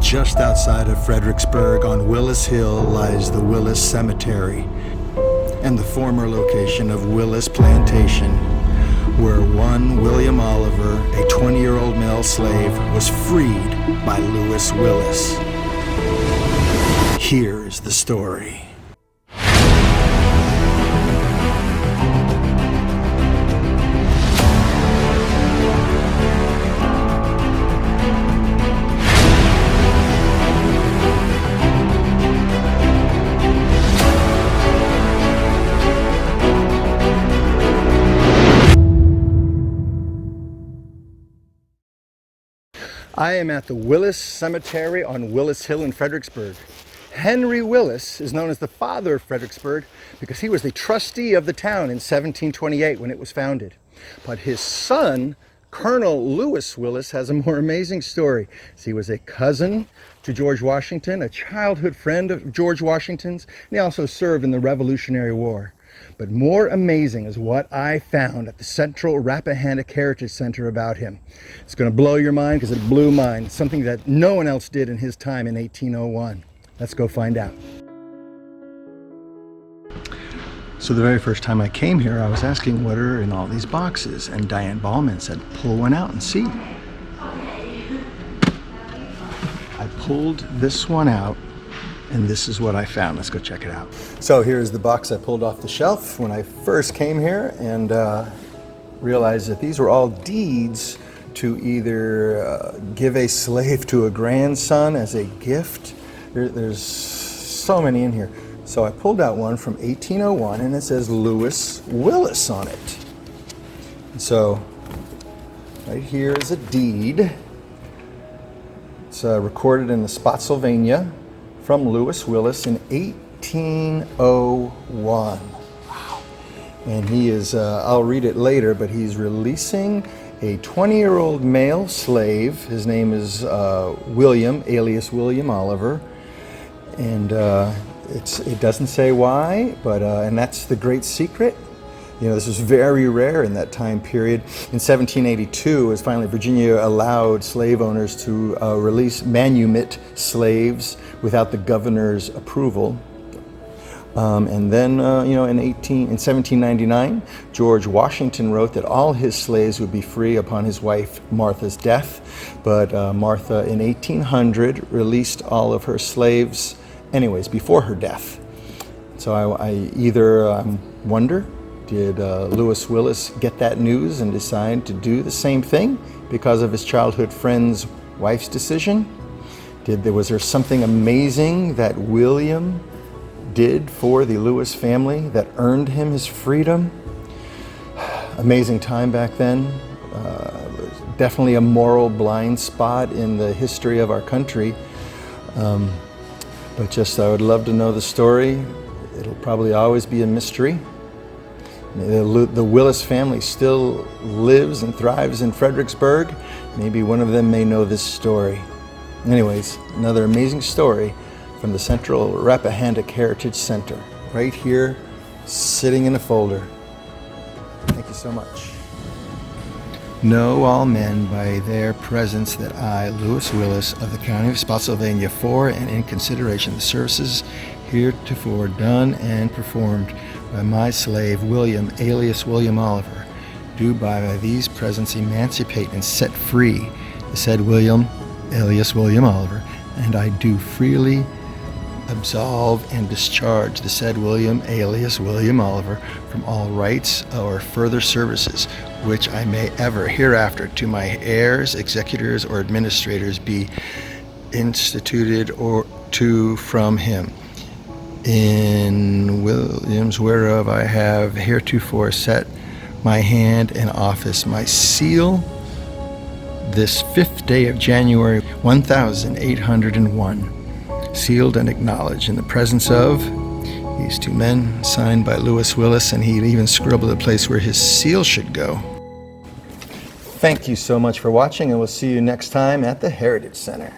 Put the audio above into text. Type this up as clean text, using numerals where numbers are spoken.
Just outside of Fredericksburg on Willis Hill lies the Willis Cemetery and the former location of Willis Plantation, where one William Oliver, a 20-year-old male slave, was freed by Lewis Willis. Here's the story. I am at the Willis Cemetery on Willis Hill in Fredericksburg. Henry Willis is known as the father of Fredericksburg because he was the trustee of the town in 1728 when it was founded. But his son, Colonel Lewis Willis, has a more amazing story. He was a cousin to George Washington, a childhood friend of George Washington's, and he also served in the Revolutionary War. But more amazing is what I found at the Central Rappahannock Heritage Center about him. It's going to blow your mind because it blew mine. It's something that no one else did in his time in 1801. Let's go find out. So the very first time I came here, I was asking what are in all these boxes, and Diane Ballman said, pull one out and see. I pulled this one out, and this is what I found. Let's go check it out. So here's the box I pulled off the shelf when I first came here, and realized that these were all deeds to either give a slave to a grandson as a gift. There's so many in here. So I pulled out one from 1801, and it says Lewis Willis on it. And so right here is a deed. It's recorded in the Spotsylvania from Lewis Willis in 1801. Wow. And he is, I'll read it later, but he's releasing a 20-year-old male slave. His name is William, alias William Oliver. And it doesn't say why, but and that's the great secret. You know, this was very rare in that time period. In 1782, as finally Virginia allowed slave owners to release manumit slaves without the governor's approval. And then, you know, in 1799, George Washington wrote that all his slaves would be free upon his wife Martha's death. But Martha, in 1800, released all of her slaves, anyways, before her death. So I either wonder, did Lewis Willis get that news and decide to do the same thing because of his childhood friend's wife's decision? Was there something amazing that William did for the Lewis family that earned him his freedom? Amazing time back then. Definitely a moral blind spot in the history of our country. But just I would love to know the story. It'll probably always be a mystery. The Willis family still lives and thrives in Fredericksburg. Maybe one of them may know this story. Anyways, another amazing story from the Central Rappahannock Heritage Center, right here, sitting in a folder. Thank you so much. Know all men by their presence that I, Lewis Willis, of the County of Spotsylvania, for and in consideration of the services heretofore done and performed by my slave William, alias William Oliver, do by these presents emancipate and set free the said William, alias William Oliver, and I do freely absolve and discharge the said William, alias William Oliver, from all rights or further services which I may ever hereafter to my heirs, executors, or administrators be instituted or to from him. In Williams whereof I have heretofore set my hand and office, my seal, this 5th day of January 1801. Sealed and acknowledged in the presence of these two men, signed by Lewis Willis, and he even scribbled a place where his seal should go. Thank you so much for watching, and we'll see you next time at the Heritage Center.